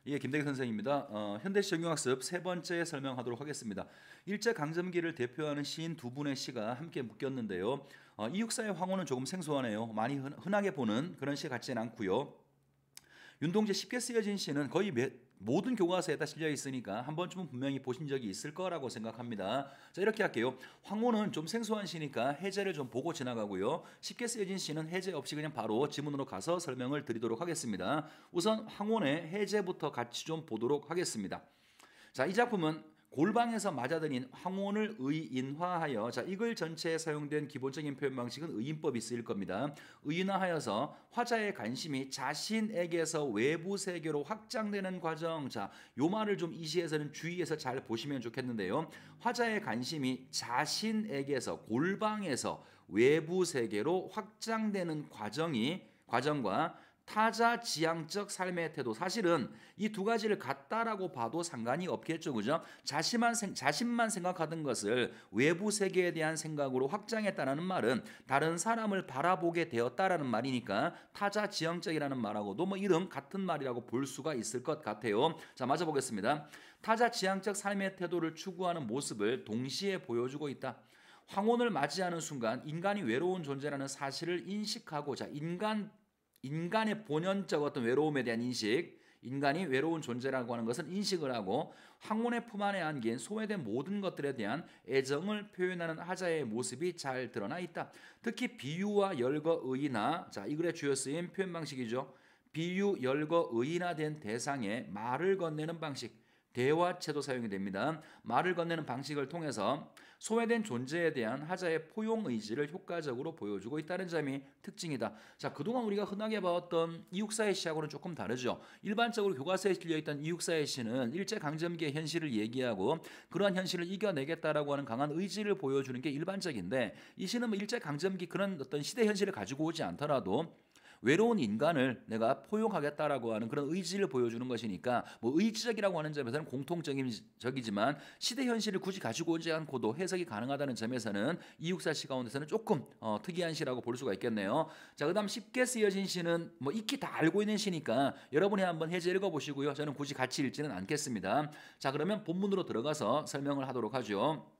예, 김대기 선생입니다. 현대시 정경학습 세 번째 설명하도록 하겠습니다. 일제강점기를 대표하는 시인 두 분의 시가 함께 묶였는데요. 이육사의 황혼은 조금 생소하네요. 많이 흔하게 보는 그런 시 같지는 않고요. 윤동주의 쉽게 쓰여진 시는 거의 모든 교과서에다 실려 있으니까 한 번쯤은 분명히 보신 적이 있을 거라고 생각합니다. 자, 이렇게 할게요. 황혼은 좀 생소한 시니까 해제를 좀 보고 지나가고요. 쉽게 쓰여진 시는 해제 없이 그냥 바로 지문으로 가서 설명을 드리도록 하겠습니다. 우선 황혼의 해제부터 같이 좀 보도록 하겠습니다. 자, 이 작품은 골방에서 맞아들인 황혼을 의인화하여, 자, 이 글 전체에 사용된 기본적인 표현 방식은 의인법이 쓰일 겁니다. 의인화하여서 화자의 관심이 자신에게서 외부 세계로 확장되는 과정. 자, 요 말을 좀 이 시에서는 주의해서 잘 보시면 좋겠는데요. 화자의 관심이 자신에게서 골방에서 외부 세계로 확장되는 과정과 타자 지향적 삶의 태도, 사실은 이 두 가지를 같다라고 봐도 상관이 없겠죠, 그죠? 자신만 생각하던 것을 외부 세계에 대한 생각으로 확장했다는 말은 다른 사람을 바라보게 되었다라는 말이니까 타자 지향적이라는 말하고도 뭐 이름 같은 말이라고 볼 수가 있을 것 같아요. 자, 맞아 보겠습니다. 타자 지향적 삶의 태도를 추구하는 모습을 동시에 보여주고 있다. 황혼을 맞이하는 순간 인간이 외로운 존재라는 사실을 인식하고, 자, 인간의 본연적 어떤 외로움에 대한 인식, 인간이 외로운 존재라고 하는 것은 인식을 하고 황혼의 품 안에 안긴 소외된 모든 것들에 대한 애정을 표현하는 하자의 모습이 잘 드러나 있다. 특히 비유와 열거 의인화, 자, 이 글에 주어 쓰인 표현 방식이죠. 비유, 열거, 의인화된 대상에 말을 건네는 방식, 대화체도 사용이 됩니다. 말을 건네는 방식을 통해서 소외된 존재에 대한 하자의 포용 의지를 효과적으로 보여주고 있다는 점이 특징이다. 자, 그동안 우리가 흔하게 봤던 이육사의 시하고는 조금 다르죠. 일반적으로 교과서에 실려있던 이육사의 시는 일제강점기의 현실을 얘기하고 그러한 현실을 이겨내겠다라고 하는 강한 의지를 보여주는 게 일반적인데, 이 시는 뭐 일제강점기 그런 어떤 시대 현실을 가지고 오지 않더라도 외로운 인간을 내가 포용하겠다라고 하는 그런 의지를 보여주는 것이니까, 뭐 의지적이라고 하는 점에서는 공통적이지만 시대 현실을 굳이 가지고 오지 않고도 해석이 가능하다는 점에서는 이육사 시 가운데서는 조금 특이한 시라고 볼 수가 있겠네요. 자, 그다음 쉽게 쓰여진 시는 뭐 익히 다 알고 있는 시니까 여러분이 한번 해제 읽어보시고요. 저는 굳이 같이 읽지는 않겠습니다. 자, 그러면 본문으로 들어가서 설명을 하도록 하죠.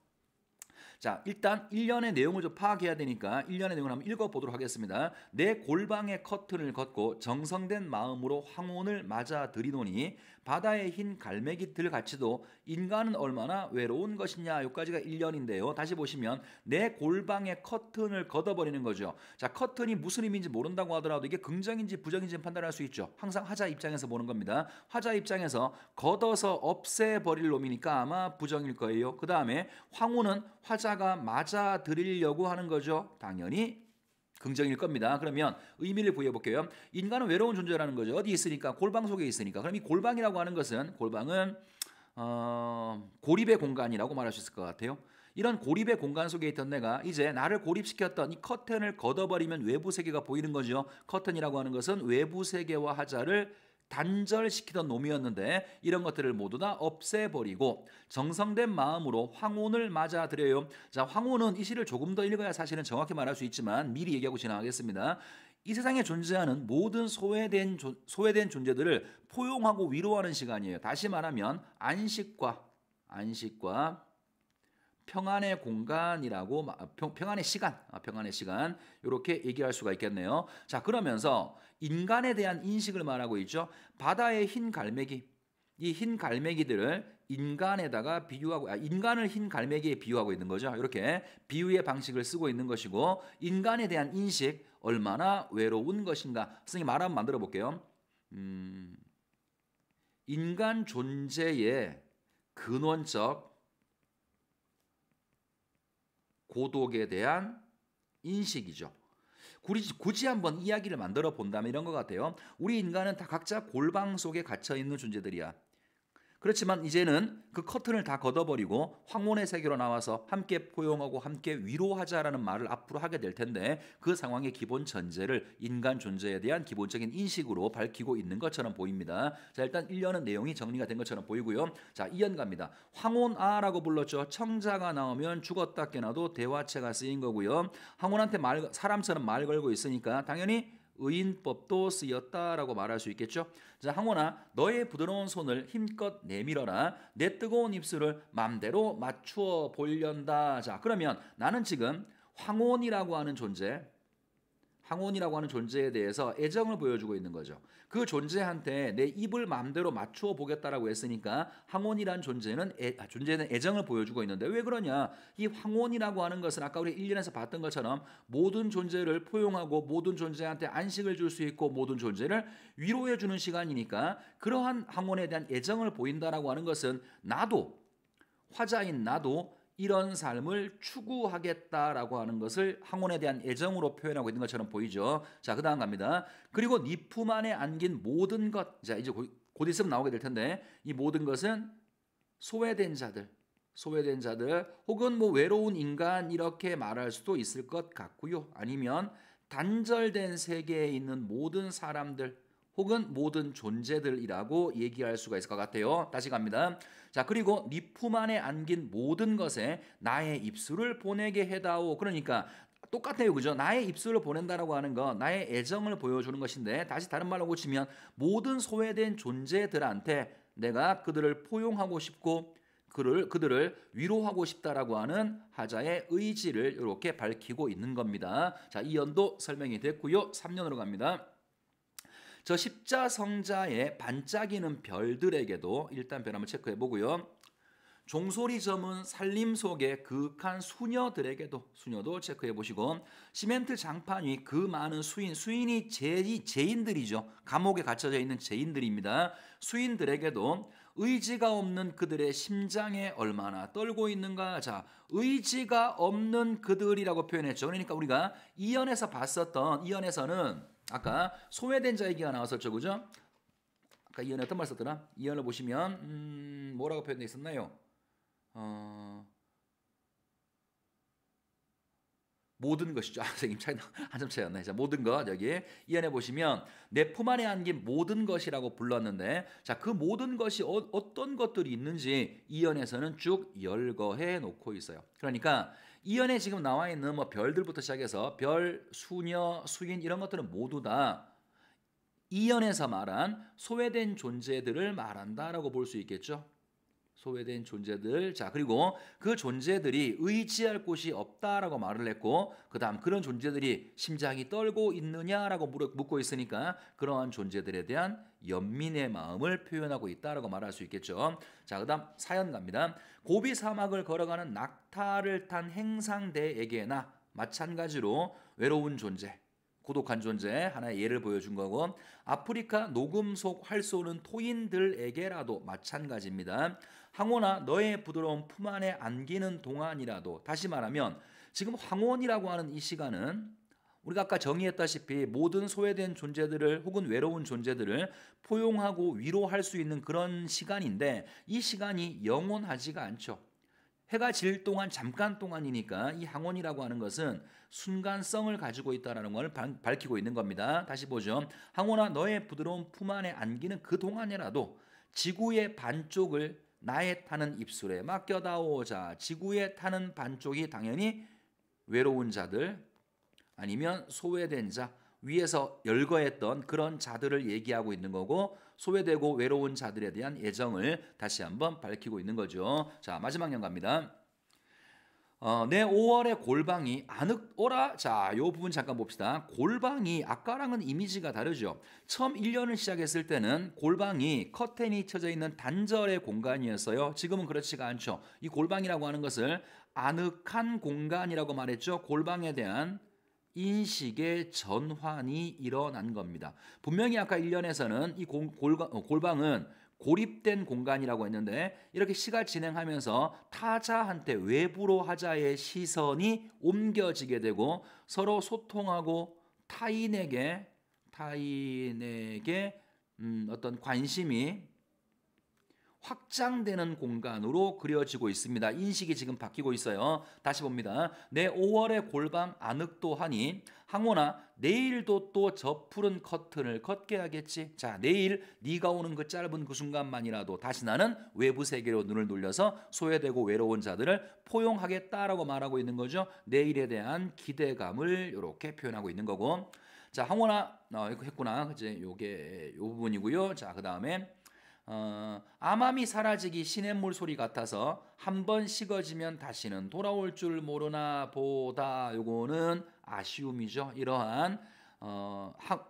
자, 일단 1년의 내용을 좀 파악해야 되니까 1년의 내용을 한번 읽어보도록 하겠습니다. 내 골방의 커튼을 걷고 정성된 마음으로 황혼을 맞아들이노니 바다의 흰 갈매기들 같이도 인간은 얼마나 외로운 것이냐. 여기까지가 1년인데요. 다시 보시면 내 골방의 커튼을 걷어버리는 거죠. 자, 커튼이 무슨 의미인지 모른다고 하더라도 이게 긍정인지 부정인지 판단할 수 있죠. 항상 화자 입장에서 보는 겁니다. 화자 입장에서 걷어서 없애버릴 놈이니까 아마 부정일 거예요. 그 다음에 황혼은 화자가 맞아들이려고 하는 거죠. 당연히 긍정일 겁니다. 그러면 의미를 부여해 볼게요. 인간은 외로운 존재라는 거죠. 어디 있으니까? 골방 속에 있으니까. 그럼 이 골방이라고 하는 것은, 골방은 고립의 공간이라고 말할 수 있을 것 같아요. 이런 고립의 공간 속에 있던 내가 이제 나를 고립시켰던 이 커튼을 걷어버리면 외부 세계가 보이는 거죠. 커튼이라고 하는 것은 외부 세계와 하자를 단절시키던 놈이었는데 이런 것들을 모두 다 없애버리고 정성된 마음으로 황혼을 맞아들여요. 자, 황혼은 이 시를 조금 더 읽어야 사실은 정확히 말할 수 있지만 미리 얘기하고 지나가겠습니다. 이 세상에 존재하는 모든 소외된 존재들을 포용하고 위로하는 시간이에요. 다시 말하면 안식과 평안의 공간이라고, 평안의 시간 이렇게 얘기할 수가 있겠네요. 자, 그러면서 인간에 대한 인식을 말하고 있죠. 바다의 흰 갈매기, 이 흰 갈매기들을 인간에다가 인간을 흰 갈매기에 비유하고 있는 거죠. 이렇게 비유의 방식을 쓰고 있는 것이고, 인간에 대한 인식, 얼마나 외로운 것인가. 선생님 말 한번 만들어 볼게요. 인간 존재의 근원적 고독에 대한 인식이죠. 굳이 한번 이야기를 만들어 본다면 이런 것 같아요. 우리 인간은 다 각자 골방 속에 갇혀 있는 존재들이야. 그렇지만 이제는 그 커튼을 다 걷어버리고 황혼의 세계로 나와서 함께 포용하고 함께 위로하자라는 말을 앞으로 하게 될 텐데, 그 상황의 기본 전제를 인간 존재에 대한 기본적인 인식으로 밝히고 있는 것처럼 보입니다. 자, 일단 1년은 내용이 정리가 된 것처럼 보이고요. 자, 이연 갑니다. 황혼아라고 불렀죠. 청자가 나오면 죽었다 깨나도 대화체가 쓰인 거고요. 황혼한테 사람처럼 말 걸고 있으니까 당연히 의인법도 쓰였다라고 말할 수 있겠죠. 자, 항원아, 너의 부드러운 손을 힘껏 내밀어라. 내 뜨거운 입술을 맘대로 맞추어 보련다. 자, 그러면 나는 지금 황혼이라고 하는 존재, 항온이라고 하는 존재에 대해서 애정을 보여주고 있는 거죠. 그 존재한테 내 입을 마음대로 맞추어 보겠다라고 했으니까 항온이란 존재는 애정을 보여주고 있는데 왜 그러냐? 이 황혼이라고 하는 것은 아까 우리 1년에서 봤던 것처럼 모든 존재를 포용하고 모든 존재한테 안식을 줄 수 있고 모든 존재를 위로해 주는 시간이니까 그러한 항혼에 대한 애정을 보인다라고 하는 것은 나도 화자인 나도 이런 삶을 추구하겠다라고 하는 것을 항원에 대한 애정으로 표현하고 있는 것처럼 보이죠. 자, 그다음 갑니다. 그리고 네 품 안에 안긴 모든 것. 자, 이제 곧 있으면 나오게 될 텐데 이 모든 것은 소외된 자들 혹은 뭐 외로운 인간 이렇게 말할 수도 있을 것 같고요. 아니면 단절된 세계에 있는 모든 사람들 혹은 모든 존재들이라고 얘기할 수가 있을 것 같아요. 다시 갑니다. 자, 그리고 네 품 안에 안긴 모든 것에 나의 입술을 보내게 해다오. 그러니까 똑같아요. 그죠? 나의 입술을 보낸다라고 하는 건 나의 애정을 보여주는 것인데 다시 다른 말로 고치면 모든 소외된 존재들한테 내가 그들을 포용하고 싶고 그들을 위로하고 싶다라고 하는 하자의 의지를 이렇게 밝히고 있는 겁니다. 자, 이 연도 설명이 됐고요. 3년으로 갑니다. 저 십자성자의 반짝이는 별들에게도 일단 별 한번 체크해 보고요. 종소리 저문 살림 속의 그윽한 수녀도 체크해 보시고 시멘트 장판 위 그 많은 수인이 죄인들이죠. 감옥에 갇혀져 있는 죄인들입니다. 수인들에게도 의지가 없는 그들의 심장에 얼마나 떨고 있는가. 자, 의지가 없는 그들이라고 표현했죠. 그러니까 우리가 이연에서 봤었던 이연에서는 아까 소외된 자 얘기가 나왔었죠. 그죠? 아까 이연에 어떤 말 썼더라? 이연을 보시면 뭐라고 표현되어 있었나요? 모든 것이죠. 선생님 차이 한참 차이였네. 자, 모든 것 여기 이연에 보시면 내 품 안에 안긴 모든 것이라고 불렀는데 자, 그 모든 것이 어떤 것들이 있는지 이연에서는 쭉 열거해 놓고 있어요. 그러니까 이연에 지금 나와 있는 뭐 별들부터 시작해서 별, 수녀, 수인 이런 것들은 모두 다 이연에서 말한 소외된 존재들을 말한다라고 볼 수 있겠죠. 소외된 존재들. 자, 그리고 그 존재들이 의지할 곳이 없다라고 말을 했고 그다음 그런 존재들이 심장이 떨고 있느냐라고 묻고 있으니까 그러한 존재들에 대한 연민의 마음을 표현하고 있다라고 말할 수 있겠죠. 자, 그다음 사연 갑니다. 고비 사막을 걸어가는 낙타를 탄 행상대에게나 마찬가지로 외로운 존재 고독한 존재 하나의 예를 보여준 거고 아프리카 녹음 속 활 쏘는 토인들에게라도 마찬가지입니다. 항원아 너의 부드러운 품 안에 안기는 동안이라도 다시 말하면 지금 황혼이라고 하는 이 시간은 우리가 아까 정의했다시피 모든 소외된 존재들을 혹은 외로운 존재들을 포용하고 위로할 수 있는 그런 시간인데 이 시간이 영원하지가 않죠. 해가 질 동안 잠깐 동안이니까 이 항원이라고 하는 것은 순간성을 가지고 있다는 걸 밝히고 있는 겁니다. 다시 보죠. 항원아 너의 부드러운 품 안에 안기는 그 동안이라도 지구의 반쪽을 나의 타는 입술에 맡겨다오. 자, 지구에 타는 반쪽이 당연히 외로운 자들 아니면 소외된 자 위에서 열거했던 그런 자들을 얘기하고 있는 거고 소외되고 외로운 자들에 대한 애정을 다시 한번 밝히고 있는 거죠. 자, 마지막 연 갑니다. 내 5월의 골방이 아늑오라. 자, 요 부분 잠깐 봅시다. 골방이 아까랑은 이미지가 다르죠. 처음 1년을 시작했을 때는 골방이 커튼이 쳐져 있는 단절의 공간이었어요. 지금은 그렇지가 않죠. 이 골방이라고 하는 것을 아늑한 공간이라고 말했죠. 골방에 대한 인식의 전환이 일어난 겁니다. 분명히 아까 1년에서는 이 골방은 고립된 공간이라고 했는데 이렇게 시가 진행하면서 타자한테 외부로 하자의 시선이 옮겨지게 되고 서로 소통하고 타인에게 어떤 관심이 확장되는 공간으로 그려지고 있습니다. 인식이 지금 바뀌고 있어요. 다시 봅니다. 내 5월의 골방 아늑도 하니 항원아 내일도 또 저 푸른 커튼을 걷게 하겠지. 자, 내일 네가 오는 그 짧은 그 순간만이라도 다시 나는 외부 세계로 눈을 돌려서 소외되고 외로운 자들을 포용하겠다라고 말하고 있는 거죠. 내일에 대한 기대감을 이렇게 표현하고 있는 거고 자, 항원아 이거 했구나. 그지? 요게 요 부분이고요. 자, 그다음에 암암이 사라지기 시냇물 소리 같아서 한 번 식어지면 다시는 돌아올 줄 모르나 보다. 요거는 아쉬움이죠. 이러한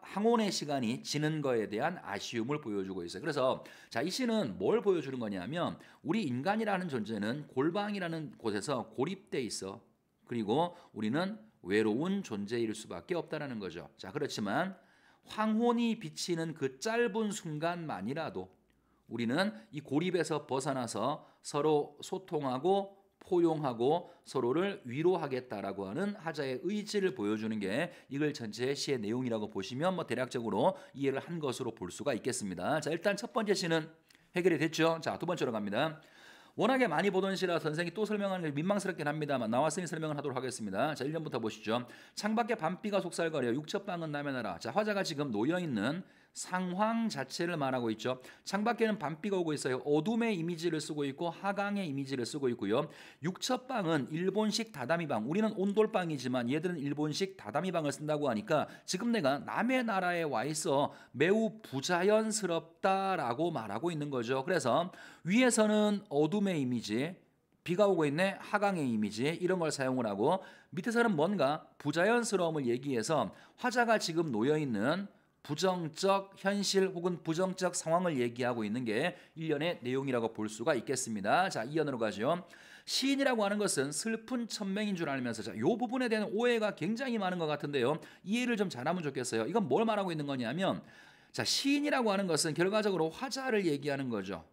항온의 시간이 지는 거에 대한 아쉬움을 보여주고 있어요. 그래서 자, 이 시는 뭘 보여주는 거냐면 우리 인간이라는 존재는 골방이라는 곳에서 고립돼 있어. 그리고 우리는 외로운 존재일 수밖에 없다라는 거죠. 자, 그렇지만 황혼이 비치는 그 짧은 순간만이라도 우리는 이 고립에서 벗어나서 서로 소통하고 포용하고 서로를 위로하겠다라고 하는 하자의 의지를 보여주는 게 이글 전체의 시의 내용이라고 보시면 뭐 대략적으로 이해를 한 것으로 볼 수가 있겠습니다. 자, 일단 첫 번째 시는 해결이 됐죠. 자, 두 번째로 갑니다. 워낙에 많이 보던 시라 선생이 또 설명하는 게 민망스럽긴 합니다만 나왔으니 설명을 하도록 하겠습니다. 자, 1년부터 보시죠. 창밖에 밤비가 속살거려 육첩방은 남해나라. 자, 화자가 지금 놓여있는 상황 자체를 말하고 있죠. 창밖에는 밤비가 오고 있어요. 어둠의 이미지를 쓰고 있고 하강의 이미지를 쓰고 있고요. 육첩방은 일본식 다다미방, 우리는 온돌방이지만 얘들은 일본식 다다미방을 쓴다고 하니까 지금 내가 남의 나라에 와 있어 매우 부자연스럽다라고 말하고 있는 거죠. 그래서 위에서는 어둠의 이미지, 비가 오고 있네, 하강의 이미지, 이런 걸 사용을 하고 밑에서는 뭔가 부자연스러움을 얘기해서 화자가 지금 놓여있는 부정적 현실 혹은 부정적 상황을 얘기하고 있는 게 일련의 내용이라고 볼 수가 있겠습니다. 자, 이연으로 가죠. 시인이라고 하는 것은 슬픈 천명인 줄 알면서, 자, 이 부분에 대한 오해가 굉장히 많은 것 같은데요. 이해를 좀 잘하면 좋겠어요. 이건 뭘 말하고 있는 거냐면, 자, 시인이라고 하는 것은 결과적으로 화자를 얘기하는 거죠.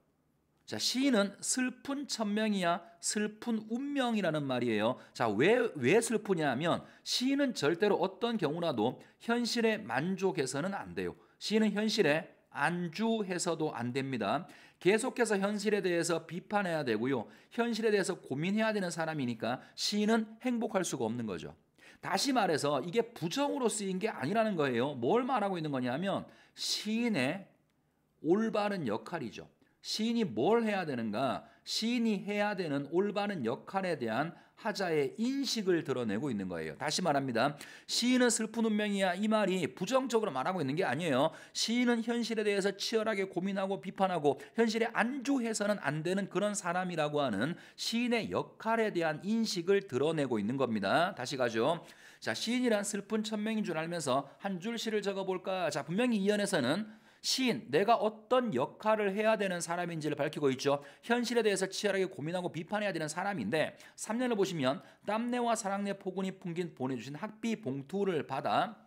자, 시인은 슬픈 천명이야 슬픈 운명이라는 말이에요. 자, 왜 슬프냐 하면 시인은 절대로 어떤 경우라도 현실에 만족해서는 안 돼요. 시인은 현실에 안주해서도 안 됩니다. 계속해서 현실에 대해서 비판해야 되고요. 현실에 대해서 고민해야 되는 사람이니까 시인은 행복할 수가 없는 거죠. 다시 말해서 이게 부정으로 쓰인 게 아니라는 거예요. 뭘 말하고 있는 거냐면 시인의 올바른 역할이죠. 시인이 뭘 해야 되는가? 시인이 해야 되는 올바른 역할에 대한 하자의 인식을 드러내고 있는 거예요. 다시 말합니다. 시인은 슬픈 운명이야, 이 말이 부정적으로 말하고 있는 게 아니에요. 시인은 현실에 대해서 치열하게 고민하고 비판하고 현실에 안주해서는 안 되는 그런 사람이라고 하는 시인의 역할에 대한 인식을 드러내고 있는 겁니다. 다시 가죠. 자, 시인이란 슬픈 천명인 줄 알면서 한 줄 시를 적어볼까? 자, 분명히 이 연에서는 시인, 내가 어떤 역할을 해야 되는 사람인지를 밝히고 있죠. 현실에 대해서 치열하게 고민하고 비판해야 되는 사람인데 3년을 보시면 땀내와 사랑내 포근히 풍긴 보내주신 학비 봉투를 받아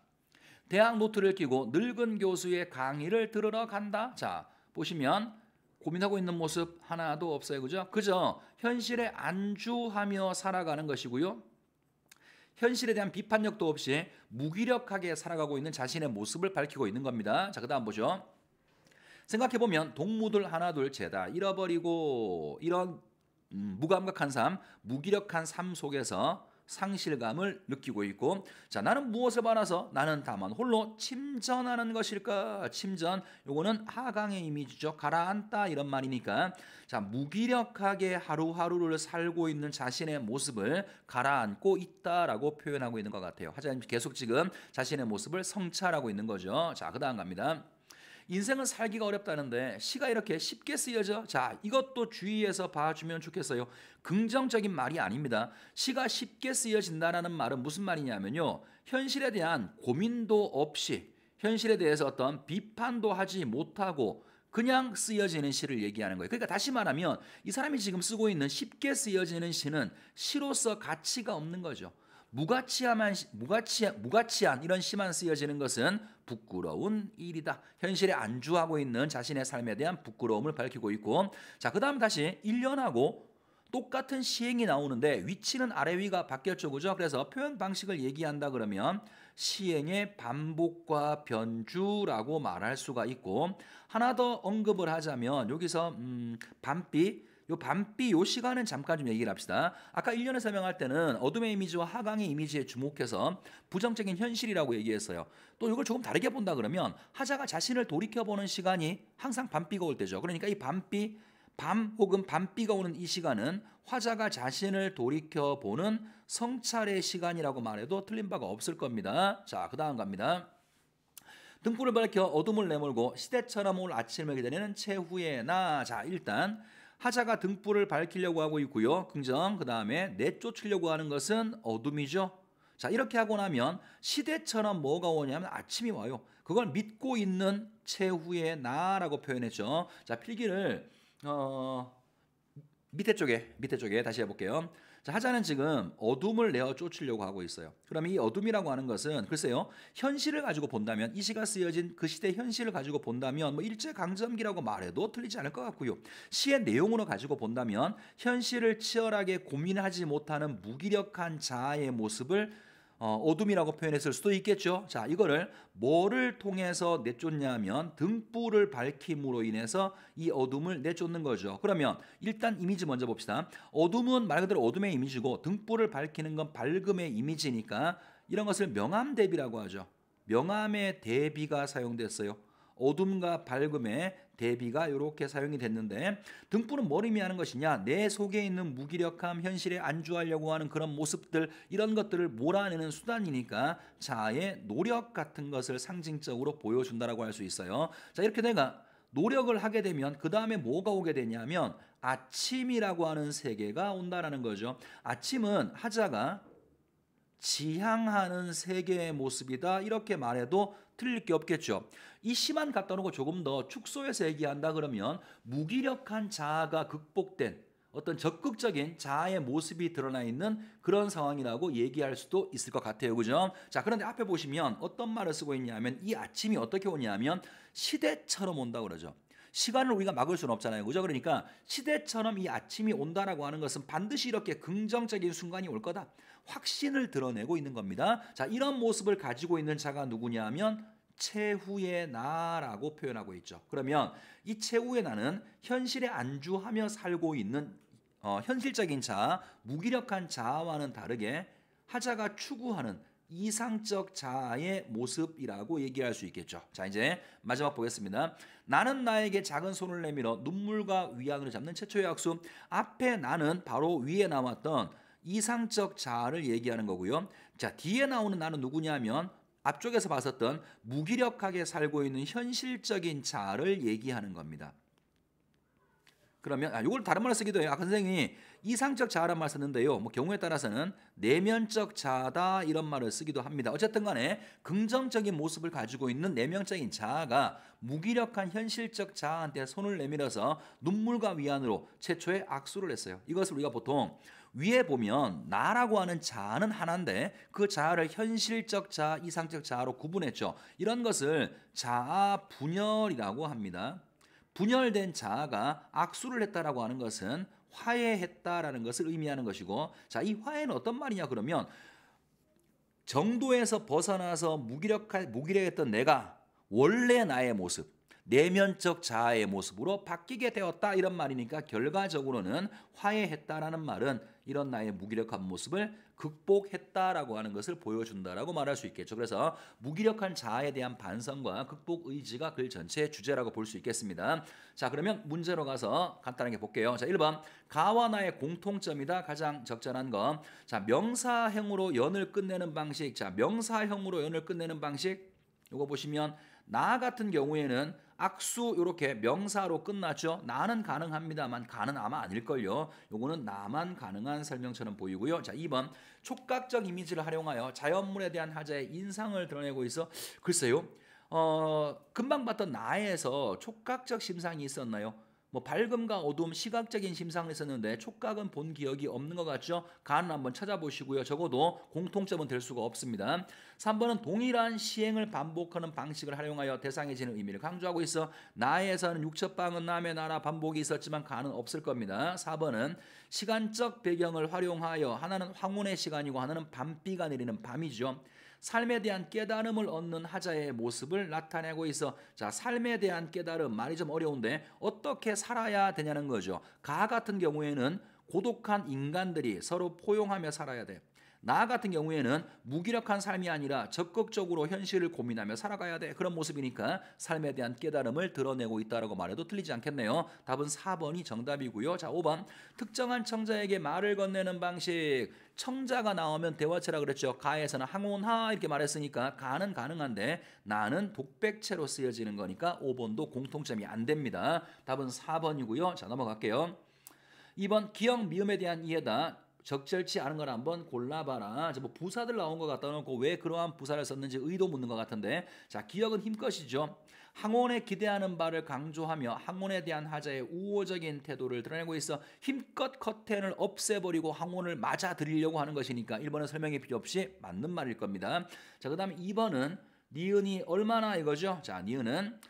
대학 노트를 끼고 늙은 교수의 강의를 들으러 간다. 자, 보시면 고민하고 있는 모습 하나도 없어요. 그죠? 그저 현실에 안주하며 살아가는 것이고요. 현실에 대한 비판력도 없이 무기력하게 살아가고 있는 자신의 모습을 밝히고 있는 겁니다. 자, 그다음 보죠. 생각해보면 동무들 하나둘 죄다 잃어버리고 이런 무감각한 삶, 무기력한 삶 속에서 상실감을 느끼고 있고, 자, 나는 무엇을 받아서 나는 다만 홀로 침전하는 것일까? 침전, 요거는 하강의 이미지죠. 가라앉다 이런 말이니까, 자, 무기력하게 하루하루를 살고 있는 자신의 모습을 가라앉고 있다라고 표현하고 있는 것 같아요. 하자님 계속 지금 자신의 모습을 성찰하고 있는 거죠. 자, 그다음 갑니다. 인생은 살기가 어렵다는데 시가 이렇게 쉽게 쓰여져? 자, 이것도 주의해서 봐주면 좋겠어요. 긍정적인 말이 아닙니다. 시가 쉽게 쓰여진다는 말은 무슨 말이냐면요, 현실에 대한 고민도 없이 현실에 대해서 어떤 비판도 하지 못하고 그냥 쓰여지는 시를 얘기하는 거예요. 그러니까 다시 말하면 이 사람이 지금 쓰고 있는 쉽게 쓰여지는 시는 시로서 가치가 없는 거죠. 무가치한 이런 시만 쓰여지는 것은 부끄러운 일이다. 현실에 안주하고 있는 자신의 삶에 대한 부끄러움을 밝히고 있고, 자, 그 다음 다시 1년하고 똑같은 시행이 나오는데 위치는 아래 위가 바뀌었죠. 그죠? 그래서 표현 방식을 얘기한다 그러면 시행의 반복과 변주라고 말할 수가 있고, 하나 더 언급을 하자면 여기서 밤비 요 시간은 잠깐 좀 얘기를 합시다. 아까 1년을 설명할 때는 어둠의 이미지와 하강의 이미지에 주목해서 부정적인 현실이라고 얘기했어요. 또 이걸 조금 다르게 본다 그러면 하자가 자신을 돌이켜보는 시간이 항상 밤비가 올 때죠. 그러니까 이 밤 혹은 밤비가 오는 이 시간은 화자가 자신을 돌이켜보는 성찰의 시간이라고 말해도 틀린 바가 없을 겁니다. 자, 그 다음 갑니다. 등불을 밝혀 어둠을 내몰고 시대처럼 올 아침을 기다리는 최후의 나. 자, 일단 하자가 등불을 밝히려고 하고 있고요. 긍정. 그다음에 내쫓으려고 하는 것은 어둠이죠. 자, 이렇게 하고 나면 시대처럼 뭐가 오냐면 아침이 와요. 그걸 믿고 있는 최후의 나라고 표현했죠. 자, 필기를 밑에 쪽에 다시 해볼게요. 자, 하자는 지금 어둠을 내어 쫓으려고 하고 있어요. 그러면 이 어둠이라고 하는 것은 글쎄요, 현실을 가지고 본다면, 이 시가 쓰여진 그 시대 현실을 가지고 본다면 뭐 일제 강점기라고 말해도 틀리지 않을 것 같고요. 시의 내용으로 가지고 본다면 현실을 치열하게 고민하지 못하는 무기력한 자아의 모습을 어둠이라고 표현했을 수도 있겠죠. 자, 이거를 뭐를 통해서 내쫓냐면 등불을 밝힘으로 인해서 이 어둠을 내쫓는 거죠. 그러면 일단 이미지 먼저 봅시다. 어둠은 말 그대로 어둠의 이미지고 등불을 밝히는 건 밝음의 이미지니까 이런 것을 명암대비라고 하죠. 명암의 대비가 사용됐어요. 어둠과 밝음의 대비가 이렇게 사용이 됐는데, 등불은 뭘 의미하는 것이냐? 내 속에 있는 무기력함, 현실에 안주하려고 하는 그런 모습들, 이런 것들을 몰아내는 수단이니까 자아의 노력 같은 것을 상징적으로 보여준다라고 할 수 있어요. 자, 이렇게 내가 노력을 하게 되면 그 다음에 뭐가 오게 되냐면 아침이라고 하는 세계가 온다라는 거죠. 아침은 하자가 지향하는 세계의 모습이다, 이렇게 말해도 틀릴 게 없겠죠. 이 시만 갖다 놓고 조금 더 축소해서 얘기한다 그러면 무기력한 자아가 극복된 어떤 적극적인 자아의 모습이 드러나 있는 그런 상황이라고 얘기할 수도 있을 것 같아요. 그죠? 자, 그런데 앞에 보시면 어떤 말을 쓰고 있냐면 이 아침이 어떻게 오냐면 시대처럼 온다 그러죠. 시간을 우리가 막을 수는 없잖아요. 그죠? 그러니까 시대처럼 이 아침이 온다라고 하는 것은 반드시 이렇게 긍정적인 순간이 올 거다, 확신을 드러내고 있는 겁니다. 자, 이런 모습을 가지고 있는 자가 누구냐면 최후의 나라고 표현하고 있죠. 그러면 이 최후의 나는 현실에 안주하며 살고 있는 현실적인 자아, 무기력한 자아와는 다르게 하자가 추구하는 이상적 자아의 모습이라고 얘기할 수 있겠죠. 자, 이제 마지막 보겠습니다. 나는 나에게 작은 손을 내밀어 눈물과 위안으로 잡는 최초의 약수. 앞에 나는 바로 위에 나왔던 이상적 자아를 얘기하는 거고요. 자, 뒤에 나오는 나는 누구냐면 앞쪽에서 봤었던 무기력하게 살고 있는 현실적인 자아를 얘기하는 겁니다. 그러면 이걸 다른 말로 쓰기도 해요. 선생님이 이상적 자아란 말 썼는데요. 뭐 경우에 따라서는 내면적 자아다, 이런 말을 쓰기도 합니다. 어쨌든 간에 긍정적인 모습을 가지고 있는 내면적인 자아가 무기력한 현실적 자아한테 손을 내밀어서 눈물과 위안으로 최초의 악수를 했어요. 이것을 우리가 보통 위에 보면 나라고 하는 자아는 하나인데 그 자아를 현실적 자아, 이상적 자아로 구분했죠. 이런 것을 자아 분열이라고 합니다. 분열된 자아가 악수를 했다라고 하는 것은 화해했다라는 것을 의미하는 것이고, 자, 이 화해는 어떤 말이냐 그러면 정도에서 벗어나서 무기력했던 내가 원래 나의 모습, 내면적 자아의 모습으로 바뀌게 되었다, 이런 말이니까 결과적으로는 화해했다라는 말은 이런 나의 무기력한 모습을 극복했다라고 하는 것을 보여준다라고 말할 수 있겠죠. 그래서 무기력한 자아에 대한 반성과 극복 의지가 글 전체의 주제라고 볼 수 있겠습니다. 자, 그러면 문제로 가서 간단하게 볼게요. 자, 1번 가와 나의 공통점이다, 가장 적절한 거. 자, 명사형으로 연을 끝내는 방식. 자, 명사형으로 연을 끝내는 방식, 요거 보시면 나 같은 경우에는 악수 이렇게 명사로 끝났죠. 나는 가능합니다만 가는 아마 아닐걸요. 요거는 나만 가능한 설명처럼 보이고요. 자, 2번 촉각적 이미지를 활용하여 자연물에 대한 하자의 인상을 드러내고 있어. 글쎄요. 금방 봤던 나에서 촉각적 심상이 있었나요? 뭐 밝음과 어둠, 시각적인 심상을 있었는데 촉각은 본 기억이 없는 것 같죠? 간을 한번 찾아보시고요. 적어도 공통점은 될 수가 없습니다. 3번은 동일한 시행을 반복하는 방식을 활용하여 대상에 지는 의미를 강조하고 있어. 나에서는 육첩방은 남의 나라 반복이 있었지만 간은 없을 겁니다. 4번은 시간적 배경을 활용하여 하나는 황혼의 시간이고 하나는 밤비가 내리는 밤이죠. 삶에 대한 깨달음을 얻는 하자의 모습을 나타내고 있어. 자, 삶에 대한 깨달음, 말이 좀 어려운데 어떻게 살아야 되냐는 거죠. 가 같은 경우에는 고독한 인간들이 서로 포용하며 살아야 돼. 나 같은 경우에는 무기력한 삶이 아니라 적극적으로 현실을 고민하며 살아가야 돼. 그런 모습이니까 삶에 대한 깨달음을 드러내고 있다라고 말해도 틀리지 않겠네요. 답은 4번이 정답이고요. 자, 5번. 특정한 청자에게 말을 건네는 방식. 청자가 나오면 대화체라 그랬죠. 가에서는 항온하 이렇게 말했으니까 가는 가능한데 나는 독백체로 쓰여지는 거니까 5번도 공통점이 안 됩니다. 답은 4번이고요. 자, 넘어갈게요. 2번 기억 미음에 대한 이해다. 적절치 않은 걸 한번 골라봐라. 뭐 부사들 나온 것 갖다 놓고 왜 그러한 부사를 썼는지 의도 묻는 것 같은데, 자, 기억은 힘껏이죠. 항온에 기대하는 바를 강조하며 항온에 대한 하자의 우호적인 태도를 드러내고 있어 힘껏 커튼을 없애버리고 항온을 맞아들이려고 하는 것이니까 1번은 설명이 필요 없이 맞는 말일 겁니다. 자, 그 다음에 2번은 니은이 얼마나 이거죠. 자, 니은은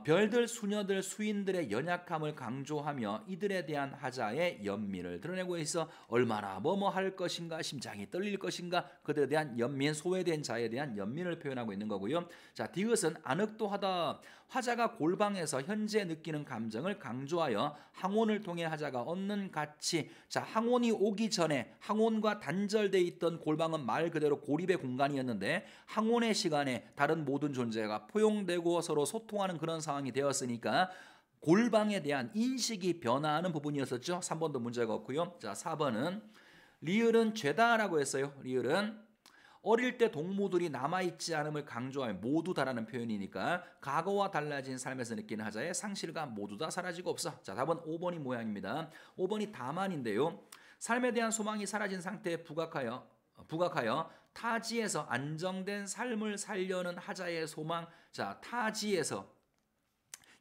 별들, 수녀들, 수인들의 연약함을 강조하며 이들에 대한 하자의 연민을 드러내고 있어 얼마나 뭐뭐 할 것인가, 심장이 떨릴 것인가, 그들에 대한 연민, 소외된 자에 대한 연민을 표현하고 있는 거고요. 자, 디귿은 아늑도하다. 화자가 골방에서 현재 느끼는 감정을 강조하여 항온을 통해 하자가 얻는 가치. 자, 항온이 오기 전에 항온과 단절돼 있던 골방은 말 그대로 고립의 공간이었는데 항온의 시간에 다른 모든 존재가 포용되고 서로 소통하는 그런 상황이 되었으니까 골방에 대한 인식이 변화하는 부분이었었죠. 3번도 문제가 없고요. 자, 4번은 리을은 죄다라고 했어요. 리을은 어릴 때 동무들이 남아있지 않음을 강조하며 모두 다라는 표현이니까 과거와 달라진 삶에서 느끼는 하자의 상실감 모두 다 사라지고 없어. 자, 답은 5번이 모양입니다. 5번이 다만인데요. 삶에 대한 소망이 사라진 상태에 부각하여 타지에서 안정된 삶을 살려는 하자의 소망. 자, 타지에서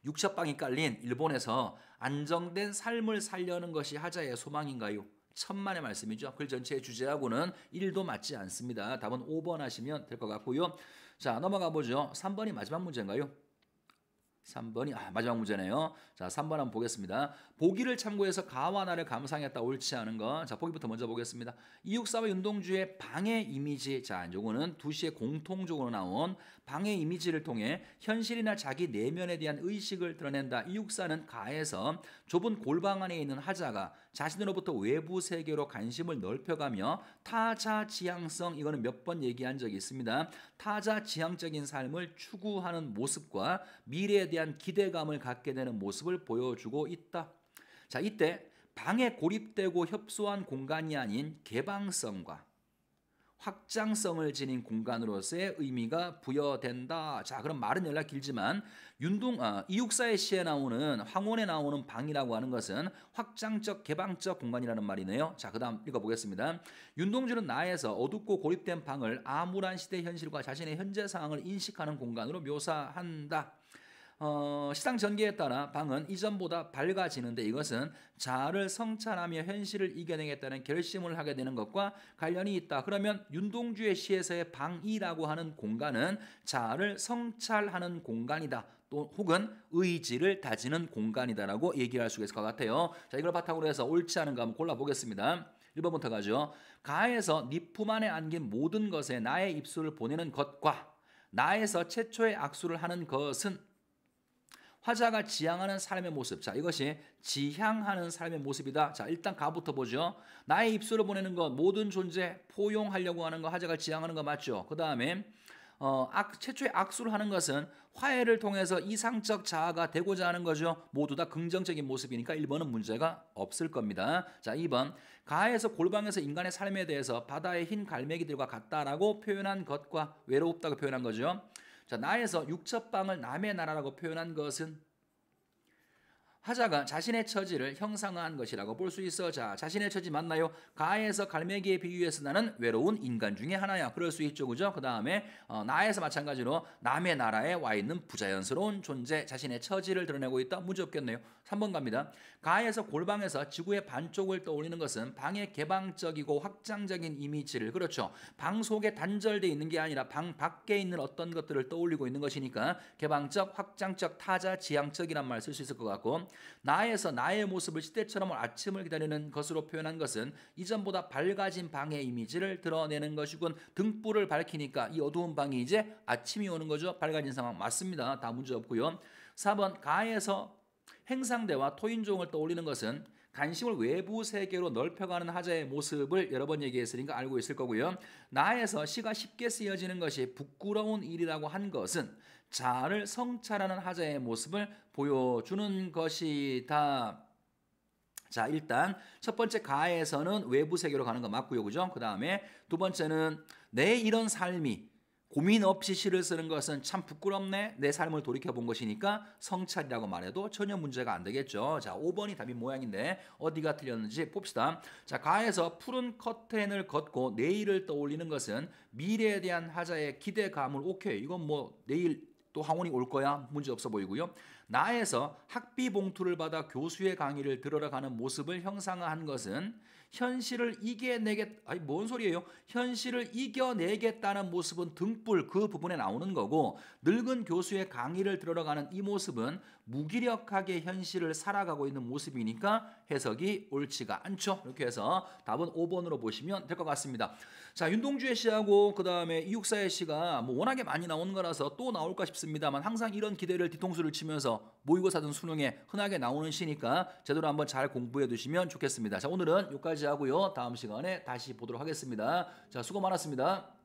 육첩방이 깔린 일본에서 안정된 삶을 살려는 것이 하자의 소망인가요? 천만의 말씀이죠. 글 전체의 주제하고는 1도 맞지 않습니다. 답은 5번 하시면 될 것 같고요. 자, 넘어가 보죠. 3번이 마지막 문제인가요? 3번이 마지막 문제네요. 자, 3번 한번 보겠습니다. 보기를 참고해서 가와 나를 감상했다 옳지 않은 거. 자, 보기부터 먼저 보겠습니다. 이육사와 윤동주의 방해 이미지. 자, 요거는 두 시에 공통적으로 나온 방해 이미지를 통해 현실이나 자기 내면에 대한 의식을 드러낸다. 이육사는 가에서 좁은 골방 안에 있는 하자가 자신으로부터 외부 세계로 관심을 넓혀가며 타자 지향성, 이거는 몇 번 얘기한 적이 있습니다. 타자 지향적인 삶을 추구하는 모습과 미래에 대한 기대감을 갖게 되는 모습을 보여주고 있다. 자, 이때 방에 고립되고 협소한 공간이 아닌 개방성과 확장성을 지닌 공간으로서의 의미가 부여된다. 자, 그럼 말은 연락 길지만 이육사의 시에 나오는 황혼에 나오는 방이라고 하는 것은 확장적 개방적 공간이라는 말이네요. 자, 그다음 읽어보겠습니다. 윤동주는 나에서 어둡고 고립된 방을 암울한 시대 현실과 자신의 현재 상황을 인식하는 공간으로 묘사한다. 시상 전개에 따라 방은 이전보다 밝아지는데 이것은 자아를 성찰하며 현실을 이겨내겠다는 결심을 하게 되는 것과 관련이 있다. 그러면 윤동주의 시에서의 방이라고 하는 공간은 자아를 성찰하는 공간이다. 또 혹은 의지를 다지는 공간이다라고 얘기할 수 있을 것 같아요. 자, 이걸 바탕으로 해서 옳지 않은 거 한번 골라보겠습니다. 1번부터 가죠. 가에서 네 품 안에 안긴 모든 것에 나의 입술을 보내는 것과 나에서 최초의 악수를 하는 것은 화자가 지향하는 삶의 모습. 자, 이것이 지향하는 삶의 모습이다. 자, 일단 가부터 보죠. 나의 입술을 보내는 것, 모든 존재 포용하려고 하는 거, 화자가 지향하는 거 맞죠? 그 다음에 최초의 악수를 하는 것은 화해를 통해서 이상적 자아가 되고자 하는 거죠. 모두 다 긍정적인 모습이니까 1번은 문제가 없을 겁니다. 자, 2번. 가에서 골방에서 인간의 삶에 대해서 바다의 흰 갈매기들과 같다라고 표현한 것과 외롭다고 표현한 거죠. 자, 나에서 육첩방을 남의 나라라고 표현한 것은 하자가 자신의 처지를 형상화한 것이라고 볼 수 있어. 자, 자신의 처지 맞나요? 가에서 갈매기에 비유해서 나는 외로운 인간 중에 하나야. 그럴 수 있죠, 그죠? 그 다음에 나에서 마찬가지로 남의 나라에 와 있는 부자연스러운 존재, 자신의 처지를 드러내고 있다. 문제 없겠네요. 3번 갑니다. 가에서 골방에서 지구의 반쪽을 떠올리는 것은 방의 개방적이고 확장적인 이미지를, 그렇죠, 방 속에 단절되어 있는 게 아니라 방 밖에 있는 어떤 것들을 떠올리고 있는 것이니까 개방적, 확장적, 타자, 지향적이란 말 쓸 수 있을 것 같고, 나에서 나의 모습을 시대처럼 아침을 기다리는 것으로 표현한 것은 이전보다 밝아진 방의 이미지를 드러내는 것이군. 등불을 밝히니까 이 어두운 방이 이제 아침이 오는 거죠. 밝아진 상황 맞습니다. 다 문제 없고요. 4번 가에서 행상대와 토인종을 떠올리는 것은 관심을 외부 세계로 넓혀가는 하자의 모습을 여러 번 얘기했으니까 알고 있을 거고요. 나에서 시가 쉽게 쓰여지는 것이 부끄러운 일이라고 한 것은 자아를 성찰하는 하자의 모습을 보여주는 것이다. 자, 일단 첫 번째 가에서는 외부 세계로 가는 거 맞고요. 그죠? 그다음에 두 번째는 내 이런 삶이 고민 없이 시를 쓰는 것은 참 부끄럽네. 내 삶을 돌이켜 본 것이니까 성찰이라고 말해도 전혀 문제가 안 되겠죠. 자, 5번이 답인 모양인데 어디가 틀렸는지 봅시다. 자, 가에서 푸른 커튼을 걷고 내일을 떠올리는 것은 미래에 대한 하자의 기대감을 오케이. 이건 뭐 내일 또 황혼이 올 거야. 문제 없어 보이고요. 나에서 학비 봉투를 받아 교수의 강의를 들으러 가는 모습을 형상화한 것은 현실을 아니 뭔 소리예요? 현실을 이겨내겠다는 모습은 등불 그 부분에 나오는 거고 늙은 교수의 강의를 들으러 가는 이 모습은 무기력하게 현실을 살아가고 있는 모습이니까 해석이 옳지가 않죠. 이렇게 해서 답은 5번으로 보시면 될 것 같습니다. 자, 윤동주의 시하고 그다음에 이육사의 시가 뭐 워낙에 많이 나오는 거라서 또 나올까 싶습니다만 항상 이런 기대를 뒤통수를 치면서 모의고사든 수능에 흔하게 나오는 시니까 제대로 한번 잘 공부해 두시면 좋겠습니다. 자, 오늘은 여기까지 하고요. 다음 시간에 다시 보도록 하겠습니다. 자, 수고 많았습니다.